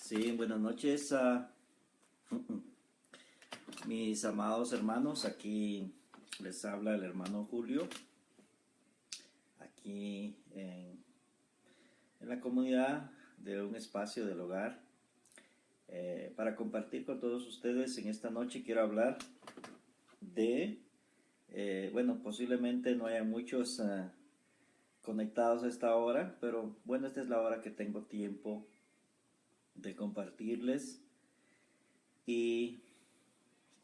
Sí, buenas noches a mis amados hermanos. Aquí les habla el hermano Julio, aquí en la comunidad de un espacio del hogar. Para compartir con todos ustedes en esta noche quiero hablar de, bueno, posiblemente no haya muchos conectados a esta hora, pero bueno, esta es la hora que tengo tiempo de compartirles. Y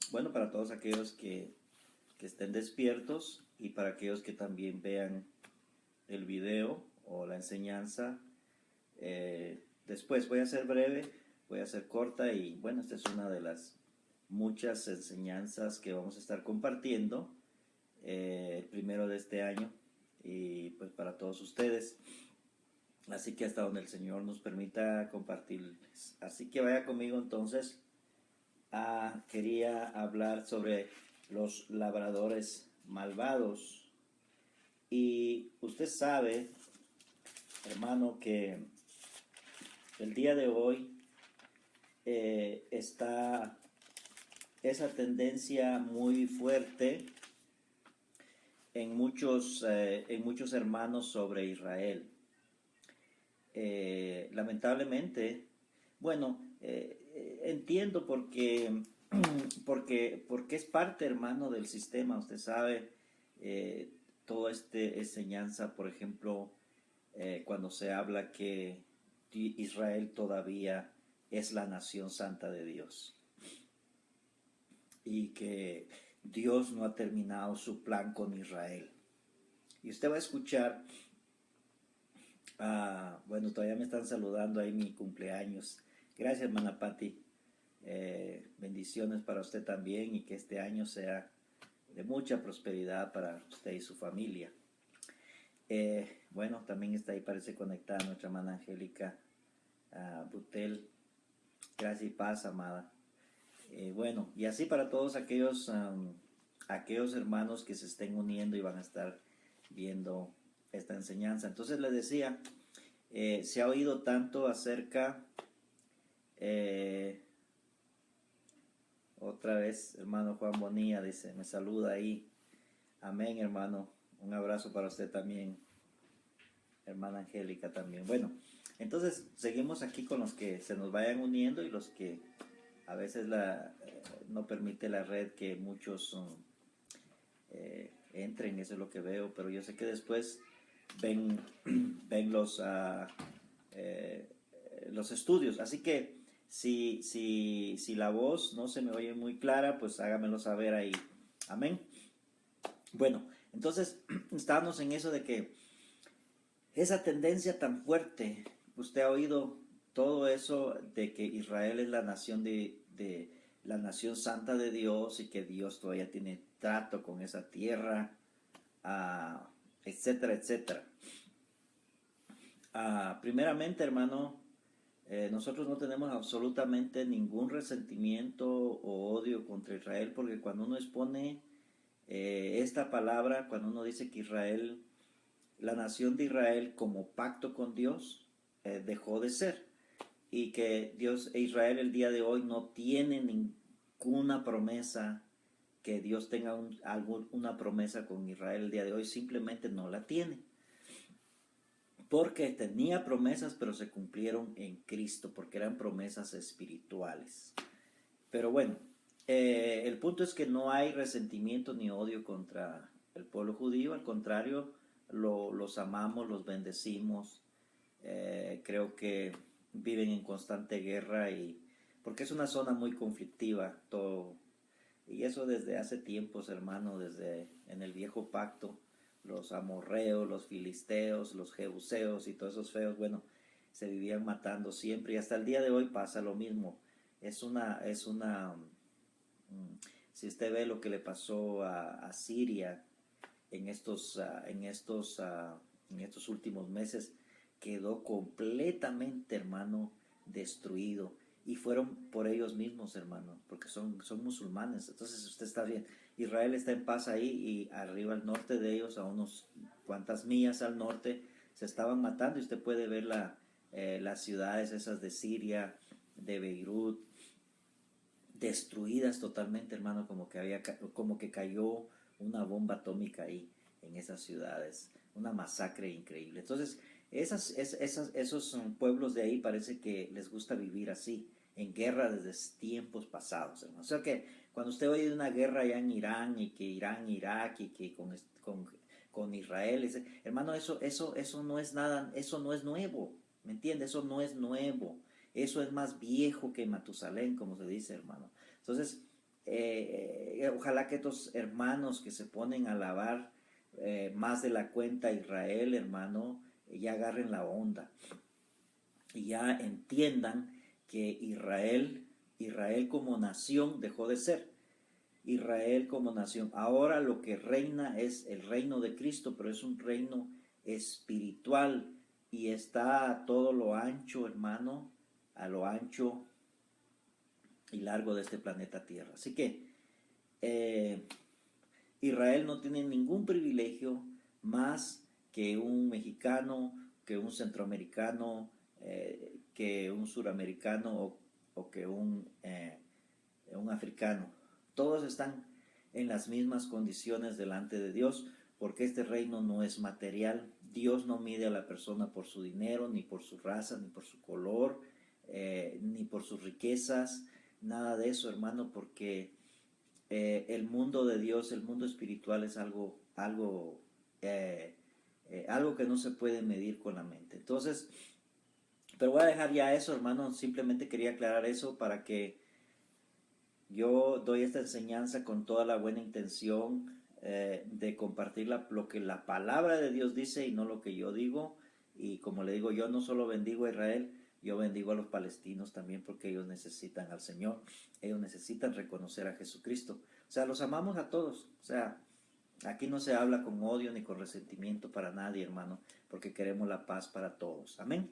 bueno, para todos aquellos que estén despiertos y para aquellos que también vean el video o la enseñanza, después voy a ser breve, voy a ser corta y bueno, esta es una de las muchas enseñanzas que vamos a estar compartiendo el primero de este año y pues para todos ustedes. Así que hasta donde el Señor nos permita compartirles. Así que vaya conmigo entonces. Quería hablar sobre los labradores malvados. Y usted sabe, hermano, que el día de hoy está esa tendencia muy fuerte en muchos hermanos sobre Israel. Lamentablemente, bueno, entiendo porque es parte, hermano, del sistema. Usted sabe, eh, toda esta enseñanza, por ejemplo, cuando se habla que Israel todavía es la nación santa de Dios y que Dios no ha terminado su plan con Israel. Y usted va a escuchar, bueno, todavía me están saludando ahí mi cumpleaños. Gracias, hermana Patti. Bendiciones para usted también y que este año sea de mucha prosperidad para usted y su familia. Bueno, también está ahí, parece conectada nuestra hermana Angélica Butel. Gracias y paz, amada. Bueno, y así para todos aquellos hermanos que se estén uniendo y van a estar viendo esta enseñanza. Entonces les decía, se ha oído tanto acerca, otra vez, hermano Juan Bonilla dice, me saluda ahí. Amén, hermano. Un abrazo para usted también, hermana Angélica también. Bueno, entonces seguimos aquí con los que se nos vayan uniendo y los que a veces no permite la red que muchos entren, eso es lo que veo, pero yo sé que después ven, ven los estudios. Así que si la voz no se me oye muy clara, pues hágamelo saber ahí. Amén. Bueno, entonces estábamos en eso de que esa tendencia tan fuerte, usted ha oído todo eso de que Israel es la nación de la nación santa de Dios y que Dios todavía tiene trato con esa tierra, etcétera, etcétera. Primeramente, hermano, nosotros no tenemos absolutamente ningún resentimiento o odio contra Israel, porque cuando uno expone esta palabra, cuando uno dice que Israel, la nación de Israel como pacto con Dios, dejó de ser, y que Dios e Israel el día de hoy no tiene ninguna promesa, que Dios tenga una promesa con Israel el día de hoy, simplemente no la tiene. Porque tenía promesas, pero se cumplieron en Cristo, porque eran promesas espirituales. Pero bueno, el punto es que no hay resentimiento ni odio contra el pueblo judío, al contrario, los amamos, los bendecimos. Creo que viven en constante guerra porque es una zona muy conflictiva todo, y eso desde hace tiempos, hermano, desde en el viejo pacto, los amorreos, los filisteos, los jebuseos y todos esos feos, bueno, se vivían matando siempre y hasta el día de hoy pasa lo mismo. Si usted ve lo que le pasó a Siria en estos últimos meses, quedó completamente, hermano, destruido. Y fueron por ellos mismos, hermano, porque son musulmanes. Entonces usted está bien. Israel está en paz ahí y arriba al norte de ellos, a unos cuantas millas al norte, se estaban matando. Y usted puede ver las ciudades esas de Siria, de Beirut, destruidas totalmente, hermano, como que cayó una bomba atómica ahí en esas ciudades, una masacre increíble. Entonces, esos pueblos de ahí parece que les gusta vivir así, en guerra desde tiempos pasados, hermano. O sea que cuando usted oye de una guerra allá en Irán y que Irán, Irak y que con Israel, hermano, eso no es nada, eso no es nuevo, ¿me entiende? Eso no es nuevo. Eso es más viejo que Matusalén, como se dice, hermano. Entonces, ojalá que estos hermanos que se ponen a alabar más de la cuenta a Israel, hermano, ya agarren la onda y ya entiendan que Israel como nación dejó de ser. Israel como nación. Ahora lo que reina es el reino de Cristo, pero es un reino espiritual y está a todo lo ancho, hermano, a lo ancho y largo de este planeta Tierra. Así que Israel no tiene ningún privilegio más que un mexicano, que un centroamericano, que un suramericano o que un africano. Todos están en las mismas condiciones delante de Dios, porque este reino no es material. Dios no mide a la persona por su dinero, ni por su raza, ni por su color, ni por sus riquezas, nada de eso, hermano, porque el mundo de Dios, el mundo espiritual es algo que no se puede medir con la mente. Entonces, pero voy a dejar ya eso, hermano. Simplemente quería aclarar eso para que yo doy esta enseñanza con toda la buena intención de compartir lo que la palabra de Dios dice y no lo que yo digo. Y como le digo, yo no solo bendigo a Israel, yo bendigo a los palestinos también porque ellos necesitan al Señor. Ellos necesitan reconocer a Jesucristo. O sea, los amamos a todos. O sea, aquí no se habla con odio ni con resentimiento para nadie, hermano, porque queremos la paz para todos. Amén.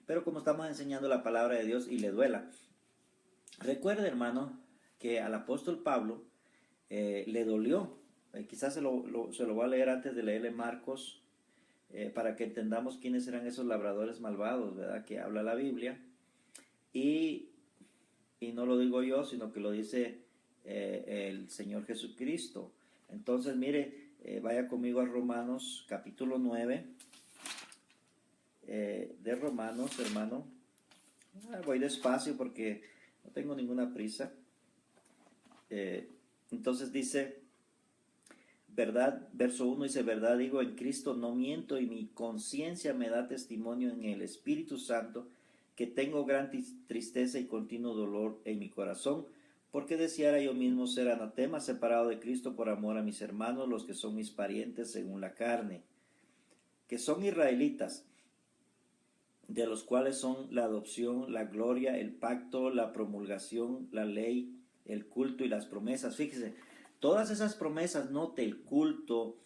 Pero como estamos enseñando la palabra de Dios y le duela, recuerde, hermano, que al apóstol Pablo le dolió. Quizás se lo voy a leer antes de leerle Marcos, para que entendamos quiénes eran esos labradores malvados, ¿verdad? Que habla la Biblia. Y no lo digo yo, sino que lo dice el Señor Jesucristo. Entonces, mire, vaya conmigo a Romanos capítulo 9, de Romanos, hermano. Voy despacio porque no tengo ninguna prisa. Entonces dice, verdad, verso 1 dice, verdad digo, en Cristo no miento y mi conciencia me da testimonio en el Espíritu Santo que tengo gran tristeza y continuo dolor en mi corazón, porque deseara yo mismo ser anatema, separado de Cristo por amor a mis hermanos, los que son mis parientes según la carne, que son israelitas, de los cuales son la adopción, la gloria, el pacto, la promulgación, la ley, el culto y las promesas. Fíjese, todas esas promesas, note el culto,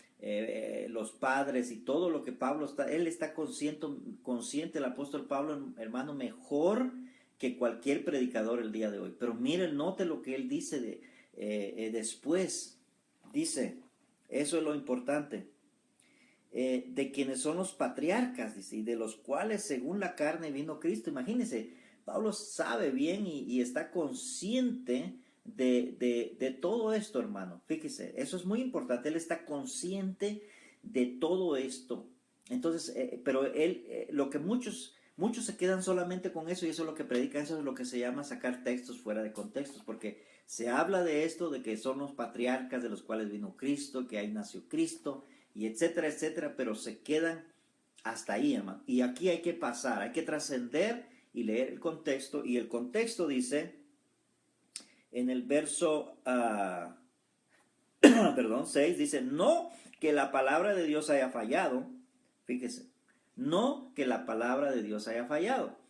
los padres y todo lo que Pablo él está consciente, el apóstol Pablo, hermano, mejor que cualquier predicador el día de hoy. Pero miren, note lo que él dice después. Dice, eso es lo importante. De quienes son los patriarcas, dice, y de los cuales según la carne vino Cristo. Imagínense, Pablo sabe bien y está consciente de todo esto, hermano. Fíjese, eso es muy importante. Él está consciente de todo esto. Entonces, pero él, lo que muchos se quedan solamente con eso, y eso es lo que predican, eso es lo que se llama sacar textos fuera de contextos, porque se habla de esto, de que son los patriarcas de los cuales vino Cristo, que ahí nació Cristo, y etcétera, etcétera, pero se quedan hasta ahí, hermano. Y aquí hay que pasar, hay que trascender y leer el contexto, y el contexto dice, en el verso 6, dice, no que la palabra de Dios haya fallado, fíjese, no que la palabra de Dios haya fallado.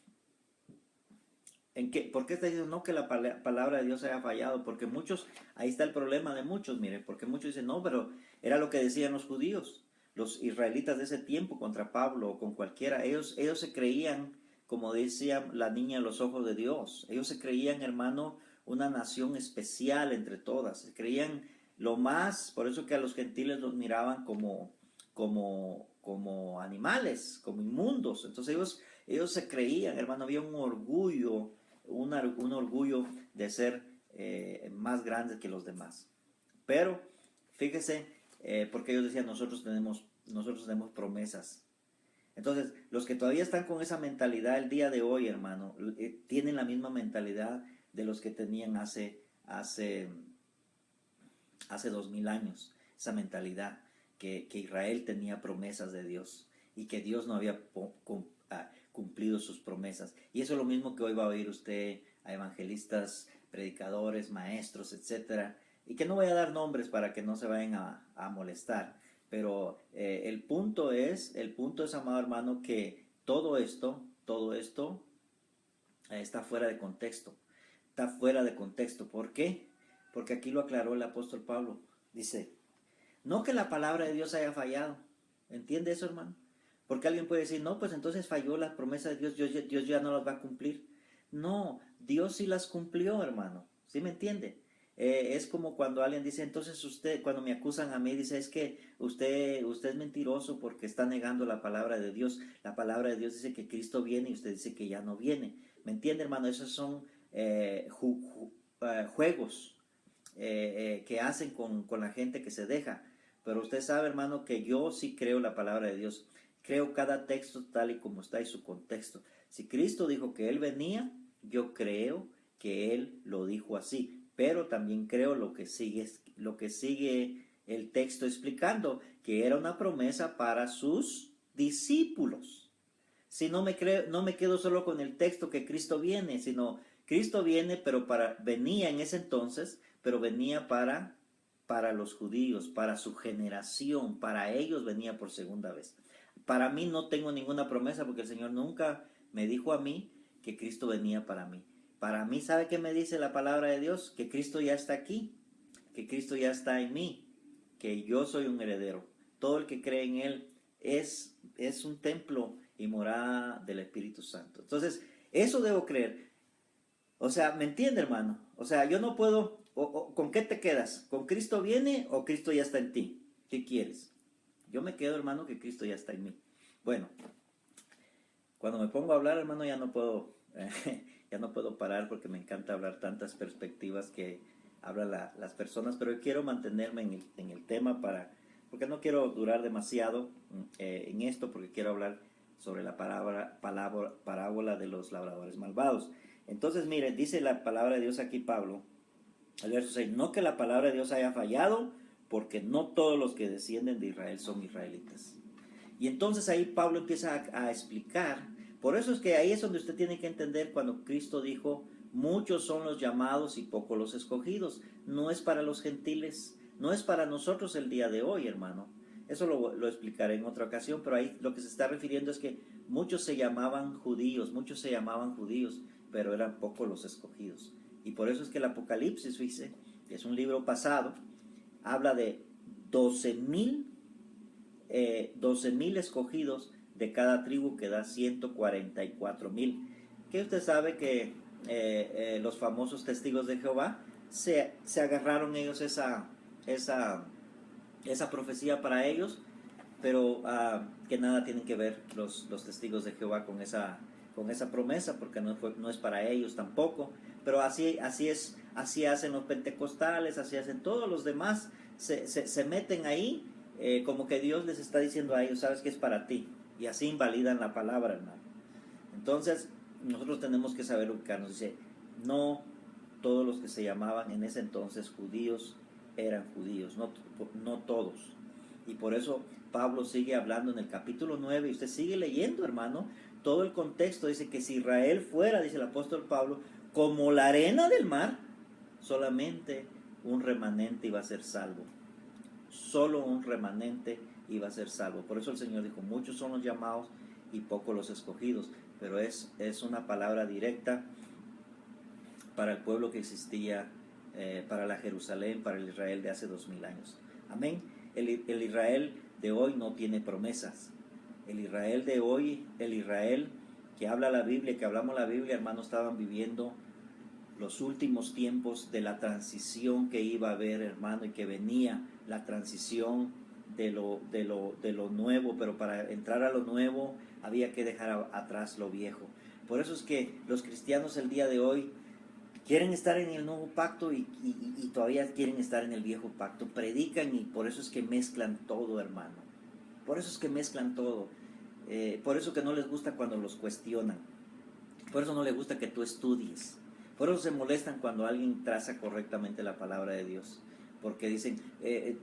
¿Por qué está diciendo no que la palabra de Dios haya fallado? Porque muchos, ahí está el problema de muchos, miren, porque muchos dicen, no, pero era lo que decían los judíos, los israelitas de ese tiempo contra Pablo o con cualquiera, ellos se creían, como decía la niña en los ojos de Dios, ellos se creían, hermano, una nación especial entre todas, se creían lo más, por eso que a los gentiles los miraban como animales, como inmundos. Entonces ellos se creían, hermano, había un orgullo un orgullo de ser más grandes que los demás. Pero fíjese, porque ellos decían, nosotros tenemos promesas. Entonces, los que todavía están con esa mentalidad el día de hoy, hermano, tienen la misma mentalidad de los que tenían hace 2000 años. Esa mentalidad que Israel tenía promesas de Dios y que Dios no había cumplido sus promesas. Y eso es lo mismo que hoy va a oír usted a evangelistas, predicadores, maestros, etcétera. Y que no voy a dar nombres para que no se vayan a molestar. Pero el punto es, amado hermano, que todo esto está fuera de contexto. Está fuera de contexto. ¿Por qué? Porque aquí lo aclaró el apóstol Pablo. Dice, no que la palabra de Dios haya fallado. ¿Entiende eso, hermano? Porque alguien puede decir, no, pues entonces falló la promesa de Dios, Dios ya no las va a cumplir. No, Dios sí las cumplió, hermano. ¿Sí me entiende? Es como cuando alguien dice, entonces usted, cuando me acusan a mí, dice, es que usted es mentiroso porque está negando la palabra de Dios. La palabra de Dios dice que Cristo viene y usted dice que ya no viene. ¿Me entiende, hermano? Esos son juegos que hacen con la gente que se deja. Pero usted sabe, hermano, que yo sí creo la palabra de Dios. Creo cada texto tal y como está y su contexto. Si Cristo dijo que Él venía, yo creo que Él lo dijo así. Pero también creo lo que sigue el texto explicando, que era una promesa para sus discípulos. Si no me quedo solo con el texto que Cristo viene, sino Cristo viene, pero venía en ese entonces, pero venía para los judíos, para su generación, para ellos venía por segunda vez. Para mí no tengo ninguna promesa porque el Señor nunca me dijo a mí que Cristo venía para mí. Para mí, ¿sabe qué me dice la palabra de Dios? Que Cristo ya está aquí, que Cristo ya está en mí, que yo soy un heredero. Todo el que cree en Él es un templo y morada del Espíritu Santo. Entonces, eso debo creer. O sea, ¿me entiende, hermano? O sea, yo no puedo, ¿con qué te quedas? ¿Con Cristo viene o Cristo ya está en ti? ¿Qué quieres? Yo me quedo, hermano, que Cristo ya está en mí. Bueno, cuando me pongo a hablar, hermano, ya no puedo, ya no puedo parar porque me encanta hablar tantas perspectivas que hablan las personas, pero yo quiero mantenerme en el tema porque no quiero durar demasiado en esto, porque quiero hablar sobre la parábola de los labradores malvados. Entonces, mire, dice la palabra de Dios aquí, Pablo, el verso 6, no que la palabra de Dios haya fallado, porque no todos los que descienden de Israel son israelitas. Y entonces ahí Pablo empieza a explicar, por eso es que ahí es donde usted tiene que entender cuando Cristo dijo, muchos son los llamados y pocos los escogidos. No es para los gentiles, no es para nosotros el día de hoy, hermano. Eso lo explicaré en otra ocasión, pero ahí lo que se está refiriendo es que muchos se llamaban judíos, pero eran pocos los escogidos. Y por eso es que el Apocalipsis, fíjese, que es un libro pasado, habla de 12,000 escogidos de cada tribu, que da 144,000. Que usted sabe que los famosos testigos de Jehová se agarraron ellos esa profecía para ellos, pero que nada tienen que ver los testigos de Jehová con esa promesa, porque no es para ellos tampoco. Pero así hacen los pentecostales, así hacen todos los demás, se meten ahí como que Dios les está diciendo a ellos, sabes que es para ti, y así invalidan la palabra, hermano. Entonces nosotros tenemos que saber ubicarnos. Dice, no todos los que se llamaban en ese entonces judíos eran judíos, no todos. Y por eso Pablo sigue hablando en el capítulo 9, y usted sigue leyendo, hermano, todo el contexto. Dice que si Israel fuera, dice el apóstol Pablo, como la arena del mar, solamente un remanente iba a ser salvo. Solo un remanente iba a ser salvo. Por eso el Señor dijo, muchos son los llamados y pocos los escogidos. Pero es una palabra directa para el pueblo que existía, para la Jerusalén, para el Israel de hace 2000 años. Amén. El Israel de hoy no tiene promesas. El Israel de hoy, el Israel que habla la Biblia, que hablamos la Biblia, hermanos, estaban viviendo los últimos tiempos de la transición que iba a haber, hermano, y que venía la transición de lo nuevo, pero para entrar a lo nuevo había que dejar atrás lo viejo. Por eso es que los cristianos el día de hoy quieren estar en el nuevo pacto y todavía quieren estar en el viejo pacto. Predican y por eso es que mezclan todo, hermano. Por eso es que mezclan todo. Por eso que no les gusta cuando los cuestionan. Por eso no les gusta que tú estudies. Por eso se molestan cuando alguien traza correctamente la palabra de Dios. Porque dicen,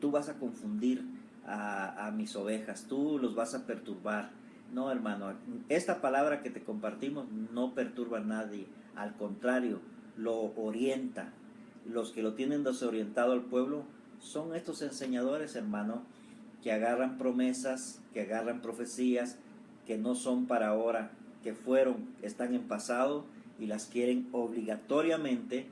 tú vas a confundir a mis ovejas, tú los vas a perturbar. No, hermano, esta palabra que te compartimos no perturba a nadie. Al contrario, lo orienta. Los que lo tienen desorientado al pueblo son estos enseñadores, hermano, que agarran promesas, que agarran profecías, que no son para ahora, que están en pasado y las quieren obligatoriamente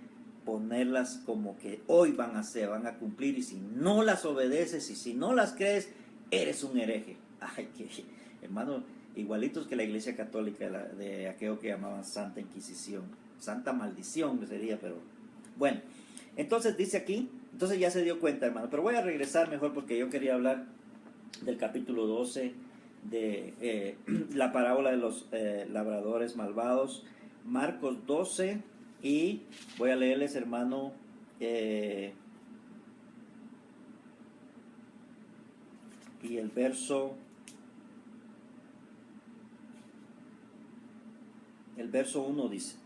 ponerlas como que hoy van a cumplir, y si no las obedeces y si no las crees, eres un hereje. Ay, que hermano, igualitos que la Iglesia Católica de aquello que llamaban Santa Inquisición, Santa Maldición sería, pero bueno. Entonces dice aquí, entonces ya se dio cuenta, hermano, pero voy a regresar mejor porque yo quería hablar del capítulo 12 de la parábola de los labradores malvados, Marcos 12, y voy a leerles, hermano, y el verso 1 dice,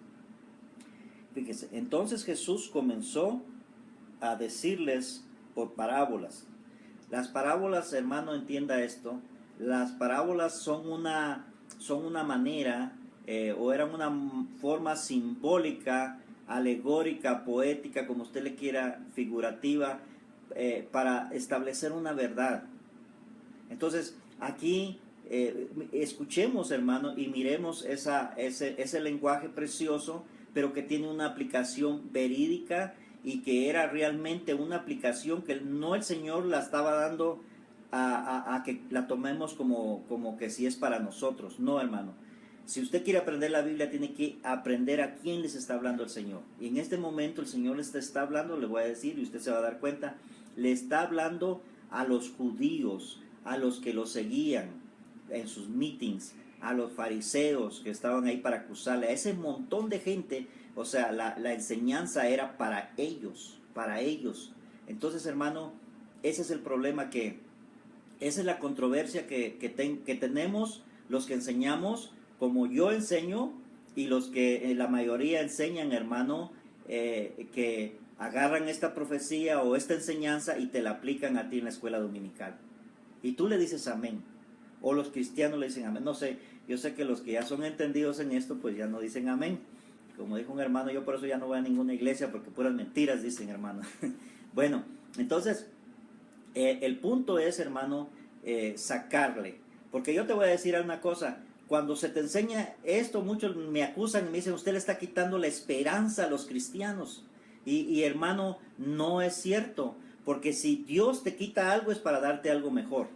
fíjese, entonces Jesús comenzó a decirles por parábolas. Las parábolas, hermano, entienda esto, las parábolas son una manera, o eran una forma simbólica, alegórica, poética, como usted le quiera, figurativa, para establecer una verdad. Entonces, aquí escuchemos, hermano, y miremos ese lenguaje precioso, pero que tiene una aplicación verídica, y que era realmente una aplicación que no el Señor la estaba dando a que la tomemos como que si es para nosotros. No, hermano. Si usted quiere aprender la Biblia, tiene que aprender a quién les está hablando el Señor. Y en este momento el Señor les está hablando, le voy a decir, y usted se va a dar cuenta, le está hablando a los judíos, a los que lo seguían en sus meetings, a los fariseos que estaban ahí para acusarle, a ese montón de gente. O sea, la enseñanza era para ellos, para ellos. Entonces, hermano, ese es el problema, esa es la controversia que tenemos los que enseñamos, como yo enseño, y los que la mayoría enseñan, hermano, que agarran esta profecía o esta enseñanza y te la aplican a ti en la escuela dominical. Y tú le dices amén. O los cristianos le dicen amén. No sé, yo sé que los que ya son entendidos en esto, pues ya no dicen amén. Como dijo un hermano, yo por eso ya no voy a ninguna iglesia, porque puras mentiras dicen, hermano. Bueno, entonces, el punto es, hermano, sacarle. Porque yo te voy a decir una cosa, cuando se te enseña esto, muchos me acusan y me dicen, usted le está quitando la esperanza a los cristianos. Y hermano, no es cierto, porque si Dios te quita algo es para darte algo mejor.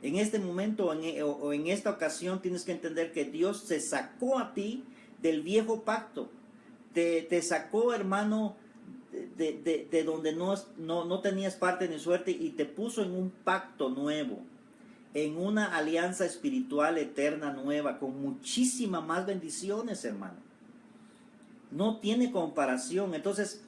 En este momento o en esta ocasión tienes que entender que Dios se sacó a ti del viejo pacto. Te sacó, hermano, de donde no tenías parte ni suerte, y te puso en un pacto nuevo, en una alianza espiritual eterna nueva, con muchísimas más bendiciones, hermano. No tiene comparación. Entonces,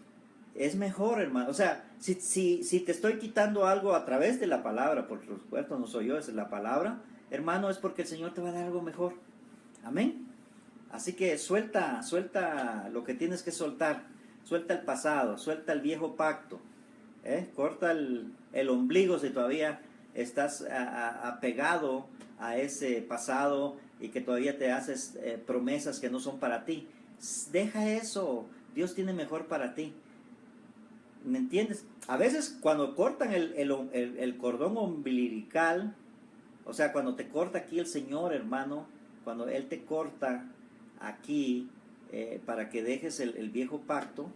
es mejor, hermano. O sea, si te estoy quitando algo a través de la palabra, por supuesto no soy yo, es la palabra, hermano, es porque el Señor te va a dar algo mejor. Amén. Así que suelta lo que tienes que soltar. Suelta el pasado, suelta el viejo pacto. Corta el ombligo si todavía estás apegado a ese pasado y que todavía te haces promesas que no son para ti. Deja eso. Dios tiene mejor para ti. ¿Me entiendes? A veces cuando cortan el cordón umbilical, o sea, cuando te corta aquí el Señor, hermano, cuando Él te corta aquí para que dejes el viejo pacto,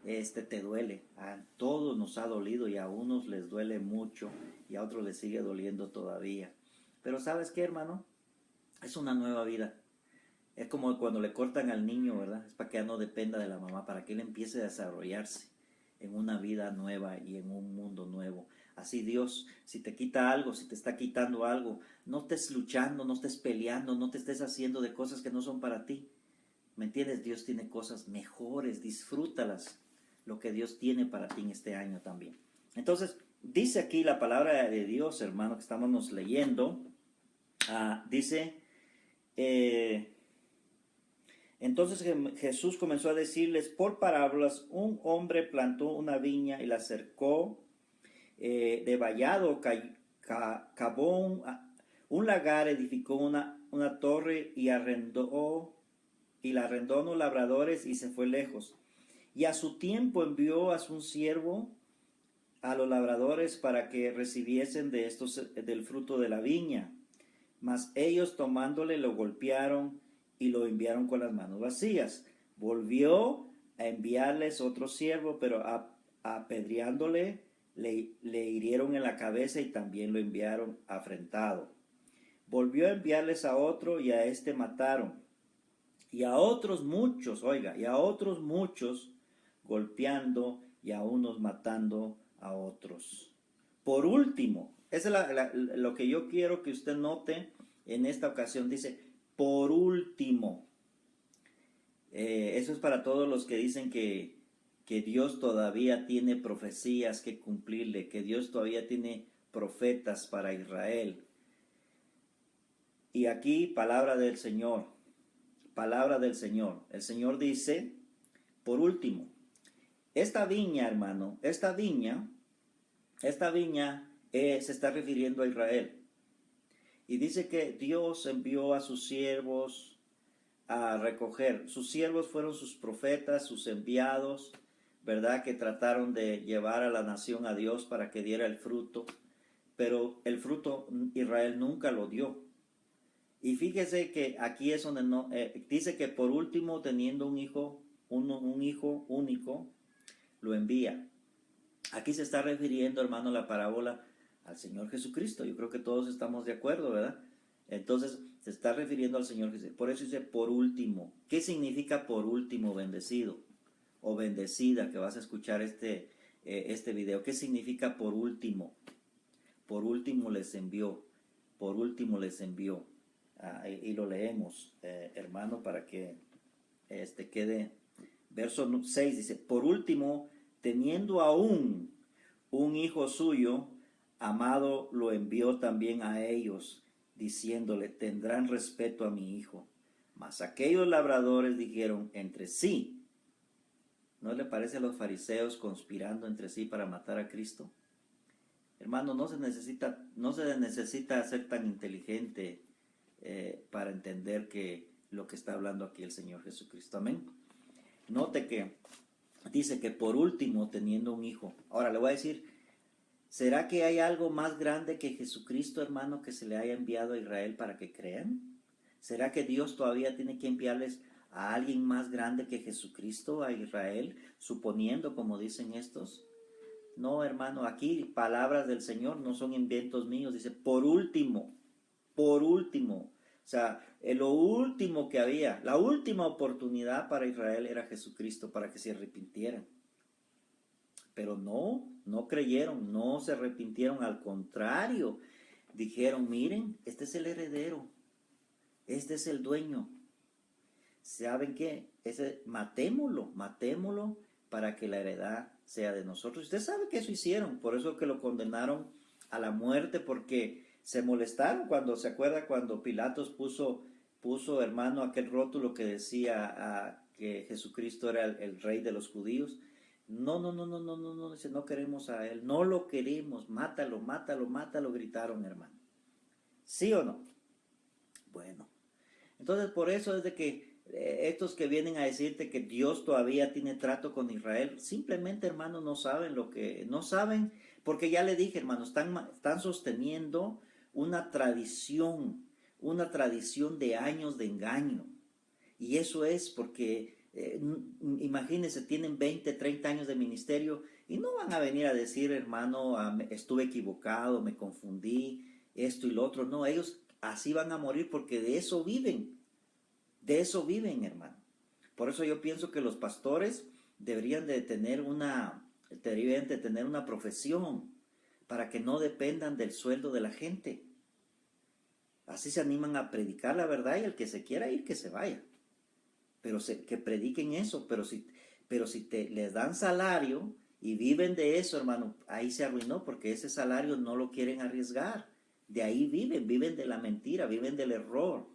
te duele. A todos nos ha dolido, y a unos les duele mucho y a otros les sigue doliendo todavía. Pero ¿sabes qué, hermano? Es una nueva vida. Es como cuando le cortan al niño, ¿verdad? Es para que ya no dependa de la mamá, para que él empiece a desarrollarse en una vida nueva y en un mundo nuevo. Así Dios, si te quita algo, si te está quitando algo, no estés luchando, no estés peleando, no te estés haciendo de cosas que no son para ti. ¿Me entiendes? Dios tiene cosas mejores, disfrútalas, lo que Dios tiene para ti en este año también. Entonces, dice aquí la palabra de Dios, hermano, que estamos leyendo, dice, entonces Jesús comenzó a decirles por parábolas: un hombre plantó una viña y la cercó de vallado, cavó un lagar, edificó una torre y la arrendó a unos labradores y se fue lejos. Y a su tiempo envió a un siervo a los labradores para que recibiesen del fruto de la viña. Mas ellos, tomándole, lo golpearon y lo enviaron con las manos vacías. Volvió a enviarles otro siervo, pero apedreándole, le hirieron en la cabeza y también lo enviaron afrentado. Volvió a enviarles a otro y a este mataron. Y a otros muchos, oiga, y a otros muchos golpeando y a unos matando a otros. Por último, eso es lo que yo quiero que usted note en esta ocasión. Dice, por último. Eso es para todos los que dicen que Dios todavía tiene profecías que cumplirle, que Dios todavía tiene profetas para Israel. Y aquí, palabra del Señor. Palabra del Señor. El Señor dice, por último, esta viña, hermano, esta viña se está refiriendo a Israel. Y dice que Dios envió a sus siervos a recoger. Sus siervos fueron sus profetas, sus enviados, ¿verdad? Que trataron de llevar a la nación a Dios para que diera el fruto. Pero el fruto Israel nunca lo dio. Y fíjese que aquí es donde dice que por último, teniendo un hijo único, lo envía. Aquí se está refiriendo, hermano, la parábola al Señor Jesucristo. Yo creo que todos estamos de acuerdo, ¿verdad? Entonces se está refiriendo al Señor Jesucristo. Por eso dice por último. ¿Qué significa por último, bendecido o bendecida que vas a escuchar este video? ¿Qué significa por último? Por último les envió. Por último les envió. Y lo leemos, hermano, para que quede. Verso 6 dice, por último, teniendo aún un hijo suyo, amado, lo envió también a ellos, diciéndole, tendrán respeto a mi hijo. Mas aquellos labradores dijeron entre sí, ¿no le parece a los fariseos conspirando entre sí para matar a Cristo? Hermano, no se necesita ser tan inteligente para entender que lo que está hablando aquí el Señor Jesucristo. Amén. Note que dice que por último, teniendo un hijo. Ahora le voy a decir, ¿será que hay algo más grande que Jesucristo, hermano, que se le haya enviado a Israel para que crean? ¿Será que Dios todavía tiene que enviarles a alguien más grande que Jesucristo a Israel, suponiendo, como dicen estos? No, hermano, aquí palabras del Señor no son inventos míos. Dice, por último. O sea, lo último que había, la última oportunidad para Israel era Jesucristo para que se arrepintieran. Pero no creyeron, no se arrepintieron, al contrario, dijeron, miren, este es el heredero, este es el dueño. ¿Saben qué? Matémoslo para que la heredad sea de nosotros. Usted sabe que eso hicieron, por eso que lo condenaron a la muerte, porque se molestaron se acuerda cuando Pilatos puso, hermano, aquel rótulo que decía que Jesucristo era el rey de los judíos. No, dice, no queremos a él, no lo queremos, mátalo, gritaron, hermano. ¿Sí o no? Bueno, entonces por eso es de que estos que vienen a decirte que Dios todavía tiene trato con Israel, simplemente, hermano, no saben porque ya le dije, hermano, están sosteniendo una tradición de años de engaño. Y eso es porque, imagínense, tienen 20, 30 años de ministerio y no van a venir a decir, hermano, estuve equivocado, me confundí, esto y lo otro. No, ellos así van a morir porque de eso viven, hermano. Por eso yo pienso que los pastores deberían de tener una profesión para que no dependan del sueldo de la gente. Así se animan a predicar la verdad y el que se quiera ir, que se vaya. pero que prediquen eso, pero si les dan salario y viven de eso, hermano, ahí se arruinó porque ese salario no lo quieren arriesgar. De ahí viven de la mentira, viven del error.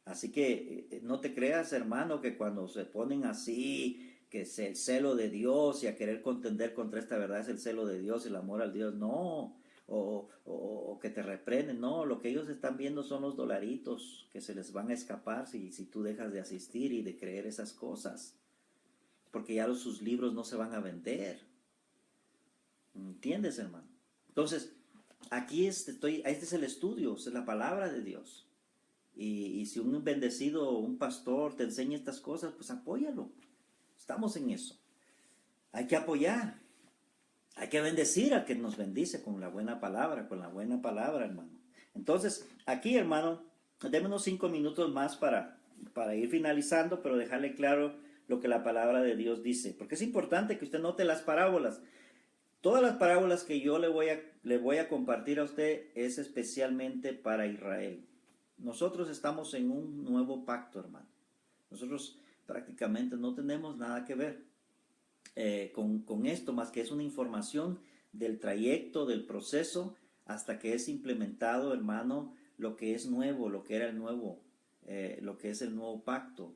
Así que no te creas, hermano, que cuando se ponen así, que es el celo de Dios y a querer contender contra esta verdad es el celo de Dios, el amor al Dios, no. O que te reprenden, no. Lo que ellos están viendo son los dolaritos que se les van a escapar si tú dejas de asistir y de creer esas cosas. Porque ya sus libros no se van a vender. ¿Entiendes, hermano? Entonces, aquí este es el estudio, es la palabra de Dios. Y si un bendecido, un pastor te enseña estas cosas, pues apóyalo. Estamos en eso. Hay que apoyar. Hay que bendecir al que nos bendice con la buena palabra, hermano. Entonces, aquí, hermano, déme unos 5 minutos más para ir finalizando, pero dejarle claro lo que la palabra de Dios dice. Porque es importante que usted note las parábolas. Todas las parábolas que yo le voy a compartir a usted es especialmente para Israel. Nosotros estamos en un nuevo pacto, hermano. Nosotros prácticamente no tenemos nada que ver con esto, más que es una información del trayecto, del proceso, hasta que es implementado, hermano, lo que es nuevo, lo que era el nuevo, lo que es el nuevo pacto,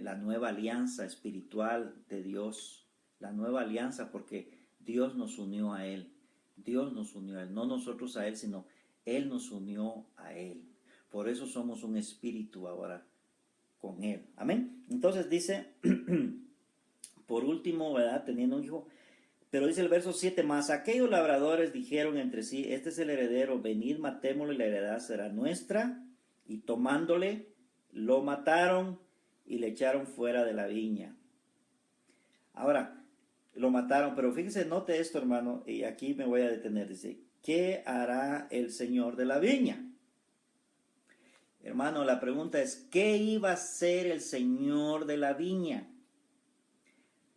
la nueva alianza espiritual de Dios, la nueva alianza, porque Dios nos unió a Él. Dios nos unió a Él, no nosotros a Él, sino Él nos unió a Él. Por eso somos un espíritu ahora con Él. Amén. Entonces dice, por último, ¿verdad? Teniendo un hijo. Pero dice el verso 7, más aquellos labradores dijeron entre sí, este es el heredero, venid, matémoslo y la heredad será nuestra. Y tomándole, lo mataron y le echaron fuera de la viña. Ahora, lo mataron, pero fíjese, note esto, hermano, y aquí me voy a detener. Dice, ¿qué hará el Señor de la viña? Hermano, la pregunta es, ¿qué iba a hacer el Señor de la viña?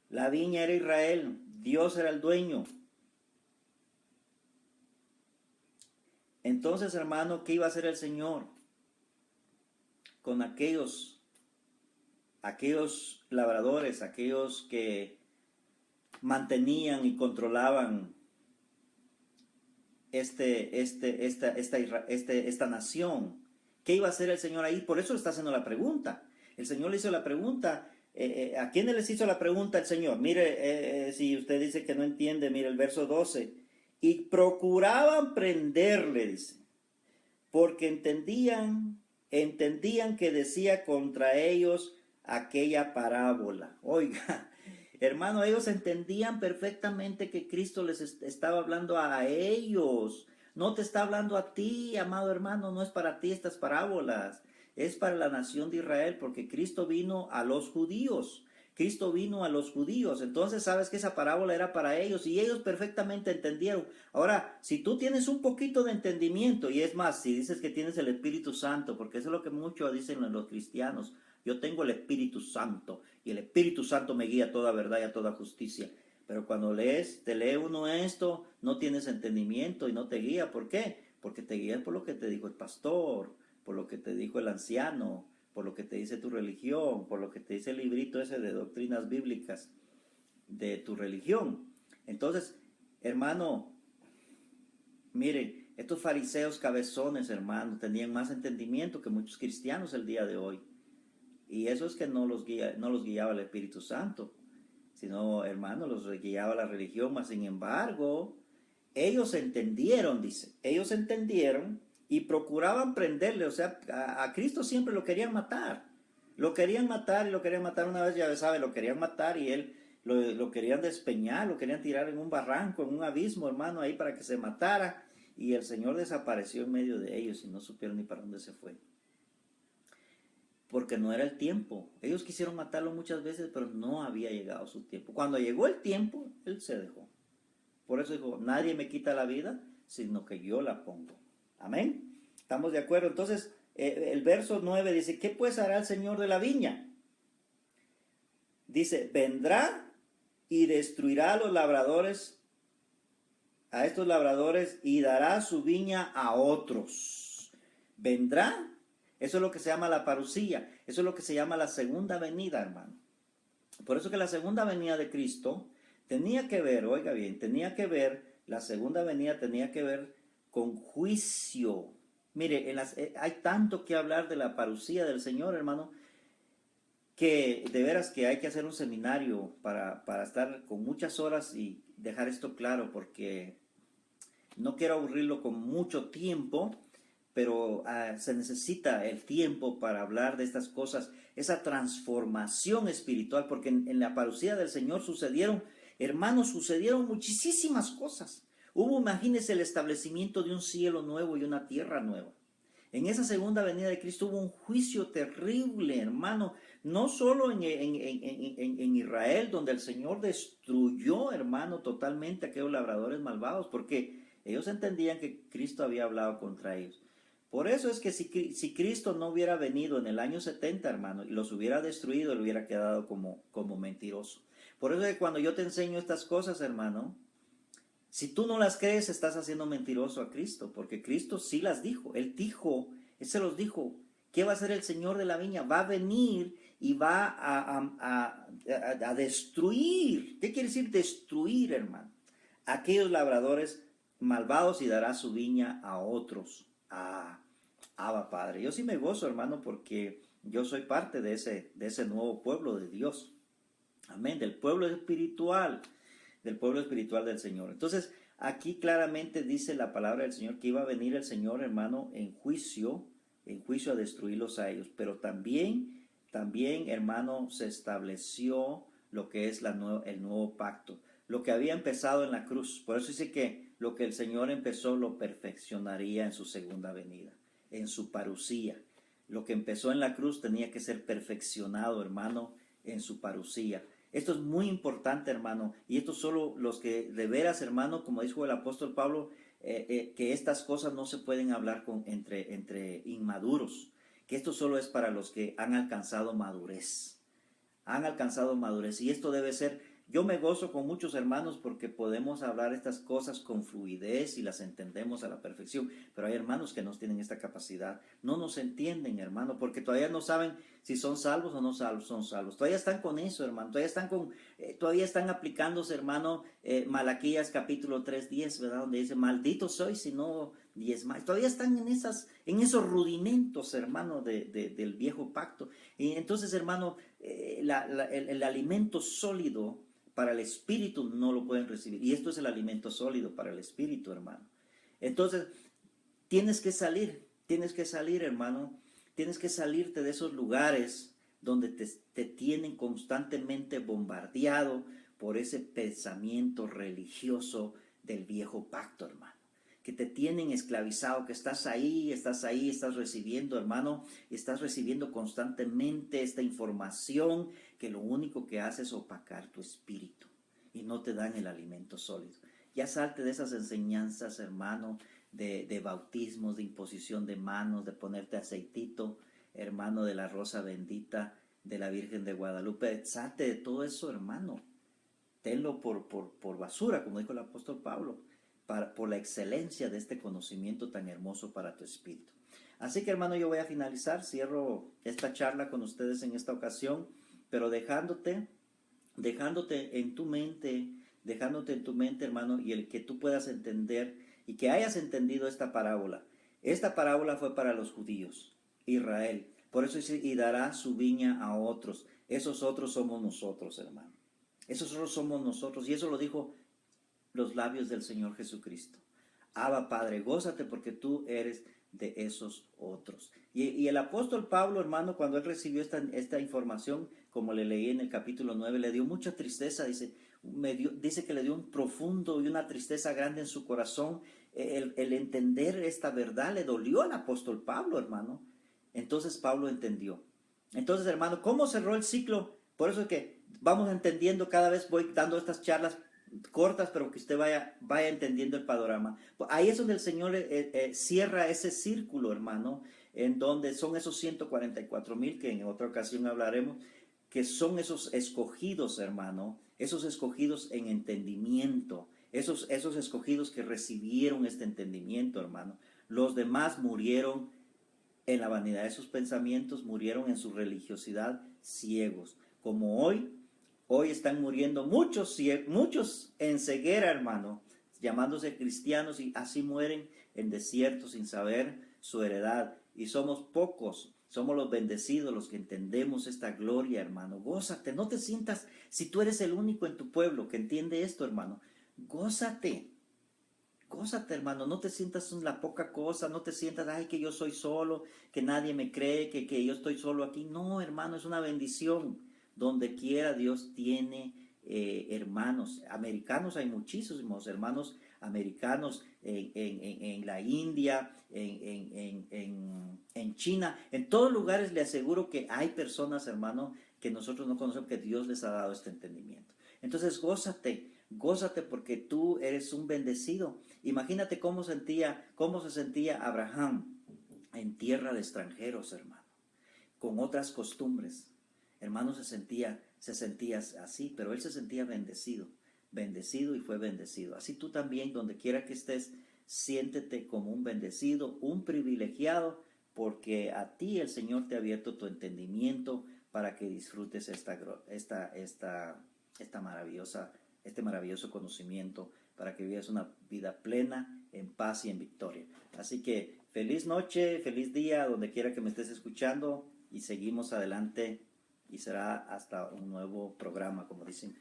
La viña era Israel, Dios era el dueño. Entonces, hermano, ¿qué iba a hacer el Señor con aquellos labradores, aquellos que mantenían y controlaban esta nación? ¿Qué iba a hacer el Señor ahí? Por eso le está haciendo la pregunta. El Señor le hizo la pregunta. ¿A quién les hizo la pregunta el Señor? Mire, si usted dice que no entiende, mire el verso 12. Y procuraban prenderle, dice, porque entendían que decía contra ellos aquella parábola. Oiga, hermano, ellos entendían perfectamente que Cristo les estaba hablando a ellos. No te está hablando a ti, amado hermano, no es para ti estas parábolas. Es para la nación de Israel, porque Cristo vino a los judíos. Cristo vino a los judíos. Entonces sabes que esa parábola era para ellos y ellos perfectamente entendieron. Ahora, si tú tienes un poquito de entendimiento, y es más, si dices que tienes el Espíritu Santo, porque eso es lo que muchos dicen los cristianos, yo tengo el Espíritu Santo y el Espíritu Santo me guía a toda verdad y a toda justicia. Pero cuando te lee uno esto, no tienes entendimiento y no te guía. ¿Por qué? Porque te guía por lo que te dijo el pastor, por lo que te dijo el anciano, por lo que te dice tu religión, por lo que te dice el librito ese de doctrinas bíblicas de tu religión. Entonces, hermano, miren, estos fariseos cabezones, hermano, tenían más entendimiento que muchos cristianos el día de hoy. Y eso es que no los guiaba el Espíritu Santo, sino, hermano, los guiaba la religión. Mas, sin embargo, ellos entendieron, dice, ellos entendieron y procuraban prenderle. O sea, a Cristo siempre lo querían matar. Lo querían matar y lo querían matar una vez, ya sabe, lo querían matar y él lo querían despeñar, lo querían tirar en un barranco, en un abismo, hermano, ahí para que se matara. Y el Señor desapareció en medio de ellos y no supieron ni para dónde se fue. Porque no era el tiempo. Ellos quisieron matarlo muchas veces, pero no había llegado su tiempo. Cuando llegó el tiempo, él se dejó. Por eso dijo, nadie me quita la vida, sino que yo la pongo. Amén. ¿Estamos de acuerdo? Entonces, el verso 9 dice, ¿qué pues hará el Señor de la viña? Dice, vendrá y destruirá a los labradores, a estos labradores, y dará su viña a otros. Vendrá. Eso es lo que se llama la parusía. Eso es lo que se llama la segunda venida, hermano. Por eso que la segunda venida de Cristo tenía que ver, oiga bien, la segunda venida tenía que ver con juicio. Mire, hay tanto que hablar de la parucía del Señor, hermano, que de veras que hay que hacer un seminario para estar con muchas horas y dejar esto claro, porque no quiero aburrirlo con mucho tiempo, pero se necesita el tiempo para hablar de estas cosas, esa transformación espiritual, porque en la parucía del Señor sucedieron muchísimas cosas. Hubo, imagínense, el establecimiento de un cielo nuevo y una tierra nueva. En esa segunda venida de Cristo hubo un juicio terrible, hermano, no solo en Israel, donde el Señor destruyó, hermano, totalmente a aquellos labradores malvados, porque ellos entendían que Cristo había hablado contra ellos. Por eso es que si Cristo no hubiera venido en el año 70, hermano, y los hubiera destruido, él hubiera quedado como mentiroso. Por eso es que cuando yo te enseño estas cosas, hermano, si tú no las crees, estás haciendo mentiroso a Cristo, porque Cristo sí las dijo. Él se los dijo. ¿Qué va a hacer el Señor de la viña? Va a venir y va a destruir. ¿Qué quiere decir destruir, hermano? Aquellos labradores malvados, y dará su viña a otros. Abba Padre. Yo sí me gozo, hermano, porque yo soy parte de ese nuevo pueblo de Dios. Amén. Del pueblo espiritual del Señor. Entonces, aquí claramente dice la palabra del Señor que iba a venir el Señor, hermano, en juicio a destruirlos a ellos. Pero también, hermano, se estableció lo que es el nuevo pacto, lo que había empezado en la cruz. Por eso dice que lo que el Señor empezó lo perfeccionaría en su segunda venida, en su parucía. Lo que empezó en la cruz tenía que ser perfeccionado, hermano, en su parucía. Esto es muy importante, hermano, y esto solo los que de veras, hermano, como dijo el apóstol Pablo, que estas cosas no se pueden hablar entre inmaduros, que esto solo es para los que han alcanzado madurez, y esto debe ser. Yo me gozo con muchos hermanos porque podemos hablar estas cosas con fluidez y las entendemos a la perfección, pero hay hermanos que no tienen esta capacidad, no nos entienden, hermano, porque todavía no saben si son salvos o no son salvos, todavía están con eso, hermano, todavía están aplicándose, hermano, Malaquías capítulo 3:10, ¿verdad? Donde dice, maldito soy si no diezmáis. Todavía están en esos rudimentos, hermano, del viejo pacto. Y entonces, hermano, el alimento sólido para el espíritu no lo pueden recibir. Y esto es el alimento sólido para el espíritu, hermano. Entonces, tienes que salir, hermano. Tienes que salirte de esos lugares donde te tienen constantemente bombardeado por ese pensamiento religioso del viejo pacto, hermano. Que te tienen esclavizado, que estás ahí, estás recibiendo, hermano, estás recibiendo constantemente esta información que lo único que hace es opacar tu espíritu y no te dan el alimento sólido. Ya salte de esas enseñanzas, hermano, de bautismos, de imposición de manos, de ponerte aceitito, hermano, de la rosa bendita, de la Virgen de Guadalupe. Salte de todo eso, hermano. Tenlo por basura, como dijo el apóstol Pablo, por la excelencia de este conocimiento tan hermoso para tu espíritu. Así que, hermano, yo voy a finalizar, cierro esta charla con ustedes en esta ocasión, pero dejándote en tu mente, hermano, y el que tú puedas entender y que hayas entendido esta parábola. Esta parábola fue para los judíos, Israel. Por eso dice, y dará su viña a otros. Esos otros somos nosotros, hermano. Esos otros somos nosotros. Y eso lo dijo los labios del Señor Jesucristo. Abba, Padre, gózate porque tú eres de esos otros. Y el apóstol Pablo, hermano, cuando él recibió esta información, como le leí en el capítulo 9, le dio mucha tristeza, dice que le dio un profundo y una tristeza grande en su corazón. El entender esta verdad le dolió al apóstol Pablo, hermano. Entonces Pablo entendió. Entonces, hermano, ¿cómo cerró el ciclo? Por eso es que vamos entendiendo, cada vez voy dando estas charlas cortas, pero que usted vaya entendiendo el panorama. Ahí es donde el Señor cierra ese círculo, hermano, en donde son esos 144,000, que en otra ocasión hablaremos, que son esos escogidos, hermano, esos escogidos en entendimiento, esos escogidos que recibieron este entendimiento, hermano. Los demás murieron en la vanidad de sus pensamientos, murieron en su religiosidad ciegos. Como hoy están muriendo muchos en ceguera, hermano, llamándose cristianos, y así mueren en desiertos sin saber su heredad. Y somos pocos, somos los bendecidos los que entendemos esta gloria, hermano. Gózate, no te sientas, si tú eres el único en tu pueblo que entiende esto, hermano, gózate. Gózate, hermano, no te sientas en la poca cosa, no te sientas, ay, que yo soy solo, que nadie me cree, que yo estoy solo aquí. No, hermano, es una bendición. Donde quiera Dios tiene hermanos. Americanos hay muchísimos hermanos americanos en la India, en China. En todos lugares le aseguro que hay personas, hermano, que nosotros no conocemos, que Dios les ha dado este entendimiento. Entonces, gózate. Gózate porque tú eres un bendecido. Imagínate cómo se sentía Abraham en tierra de extranjeros, hermano, con otras costumbres. Hermano, se sentía así, pero él se sentía bendecido, bendecido y fue bendecido. Así tú también, donde quiera que estés, siéntete como un bendecido, un privilegiado, porque a ti el Señor te ha abierto tu entendimiento para que disfrutes este maravilloso conocimiento, para que vivas una vida plena, en paz y en victoria. Así que feliz noche, feliz día, donde quiera que me estés escuchando, y seguimos adelante, y será hasta un nuevo programa, como dicen